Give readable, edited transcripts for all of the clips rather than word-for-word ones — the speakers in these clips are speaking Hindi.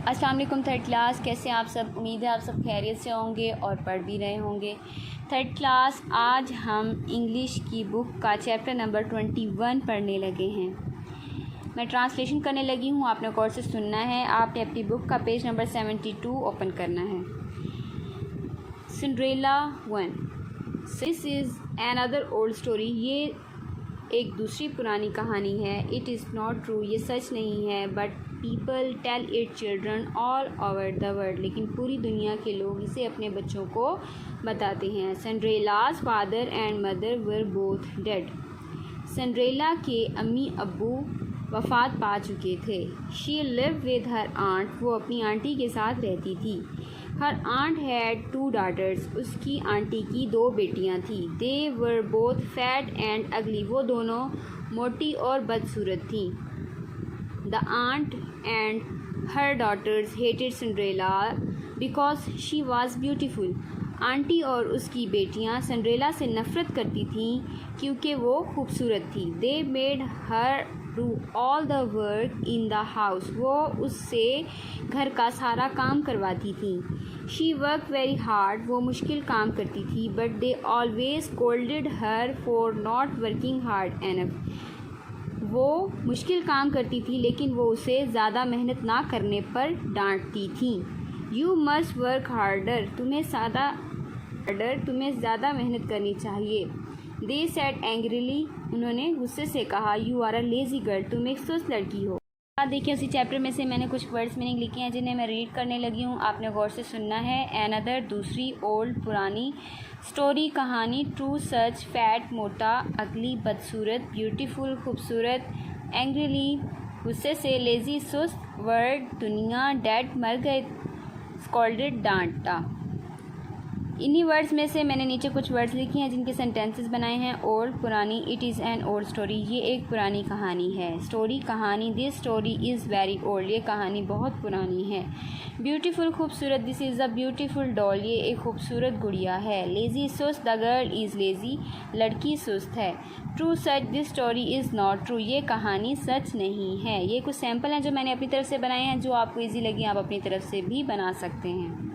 अस्सलाम वालेकुम थर्ड क्लास, कैसे आप सब। उम्मीद है आप सब खैरियत से होंगे और पढ़ भी रहे होंगे। थर्ड क्लास, आज हम इंग्लिश की बुक का चैप्टर नंबर 21 पढ़ने लगे हैं। मैं ट्रांसलेशन करने लगी हूँ, आपने गौर से सुनना है। आपने अपनी बुक का पेज नंबर 72 ओपन करना है। Cinderella 1। This is another old story. ये एक दूसरी पुरानी कहानी है। इट इज़ नॉट ट्रू, ये सच नहीं है। But people tell it children all over the world, लेकिन पूरी दुनिया के लोग इसे अपने बच्चों को बताते हैं। Cinderella's father and mother were both dead. Cinderella के अम्मी अब्बू वफ़ात पा चुके थे। She live with her aunt, वो अपनी आंटी के साथ रहती थी। हर आंट हैड 2 daughters, उसकी आंटी की 2 बेटियां थी। They were both fat and ugly, वो दोनों मोटी और बदसूरत थी। The aunt and her daughters hated Cinderella because she was beautiful. Aunty और उसकी बेटियां सिंड्रेला से नफ़रत करती थीं क्योंकि वो खूबसूरत थी। They made her do all the work in the house, वो उससे घर का सारा काम करवाती थी। शी वर्क वेरी हार्ड, वो मुश्किल काम करती थी। But they always कोल्डेड her for not working hard enough, वो मुश्किल काम करती थी लेकिन वो उसे ज़्यादा मेहनत ना करने पर डांटती थी। यू मस्ट वर्क हार्डर, तुम्हें ज़्यादा मेहनत करनी चाहिए। दे सेड एंग्रीली, उन्होंने गुस्से से कहा। You are a lazy girl, तुम एक सुस्त लड़की हो। देखिए, उसी चैप्टर में से मैंने कुछ वर्ड्स मीनिंग लिखे हैं जिन्हें मैं रीड करने लगी हूँ, आपने गौर से सुनना है। एनदर, दूसरी। ओल्ड, पुरानी। स्टोरी, कहानी। ट्रू, सच। फैट, मोटा। अगली, बदसूरत। ब्यूटीफुल, खूबसूरत। एंग्रीली, गुस्से से। लेज़ी, सुस्त। वर्ड, दुनिया। डेड, मर गए। स्कॉल्डेड, डांटा। इन्हीं वर्ड्स में से मैंने नीचे कुछ वर्ड्स लिखे हैं जिनके सेंटेंसेस बनाए हैं। ओल्ड, पुरानी। It is an old story, ये एक पुरानी कहानी है। स्टोरी, कहानी। This story is very old, ये कहानी बहुत पुरानी है। ब्यूटीफुल, खूबसूरत। This is a beautiful doll, ये एक खूबसूरत गुड़िया है। लेज़ी, सुस्त। द गर्ल इज़ लेज़ी, लड़की सुस्त है। True, such. This story is not true, ये कहानी सच नहीं है। ये कुछ सैम्पल हैं जो मैंने अपनी तरफ से बनाए हैं, जो आपको ईजी लगी आप अपनी तरफ से भी बना सकते हैं।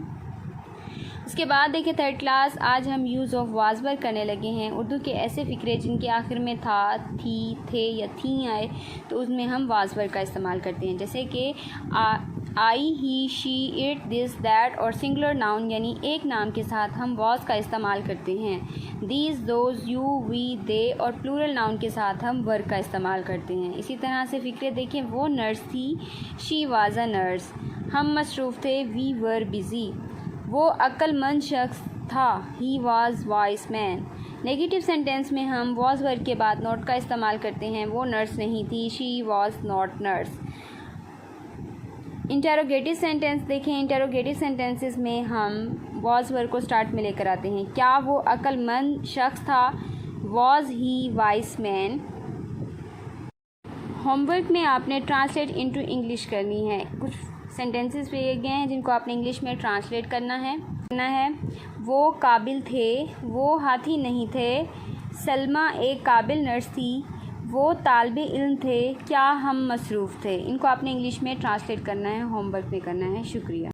उसके बाद देखिए थर्ड क्लास, आज हम यूज़ ऑफ वाज वर्क करने लगे हैं। उर्दू के ऐसे फ़िक्रे जिनके आखिर में था, थी, थे या थी आए, तो उसमें हम वाज वर्क का इस्तेमाल करते हैं। जैसे कि आई, ही, शी, इट, दिस, दैट और सिंगुलर नाउन यानी एक नाम के साथ हम वाज का इस्तेमाल करते हैं। दीज, दोज, यू, वी, दे और प्लूरल नाउन के साथ हम वर्क का इस्तेमाल करते हैं। इसी तरह से फ़िक्रे देखें, वो नर्स थी, शी वाज अ नर्स। हम मसरूफ़ थे, वी वर बिज़ी। वो अक्लमंद शख्स था, he was vice man. Negative sentence में हम वॉज वर्ड के बाद नॉट का इस्तेमाल करते हैं। वो नर्स नहीं थी, she was not nurse. Interrogative sentence देखें, इंटेरोगेटिव सेंटेंसेस में हम वॉज वर्ड को स्टार्ट में लेकर आते हैं। क्या वो अक्लमंद शख्स था, was he vice man. Homework में आपने ट्रांसलेट इनटू इंग्लिश करनी है। कुछ सेंटेंसेस दिए गए हैं जिनको आपने इंग्लिश में ट्रांसलेट करना है। वो काबिल थे, वो हाथी नहीं थे। सलमा एक काबिल नर्स थी, वो तालिबे इल्म थे। क्या हम मसरूफ़ थे। इनको आपने इंग्लिश में ट्रांसलेट करना है, होमवर्क में करना है। शुक्रिया।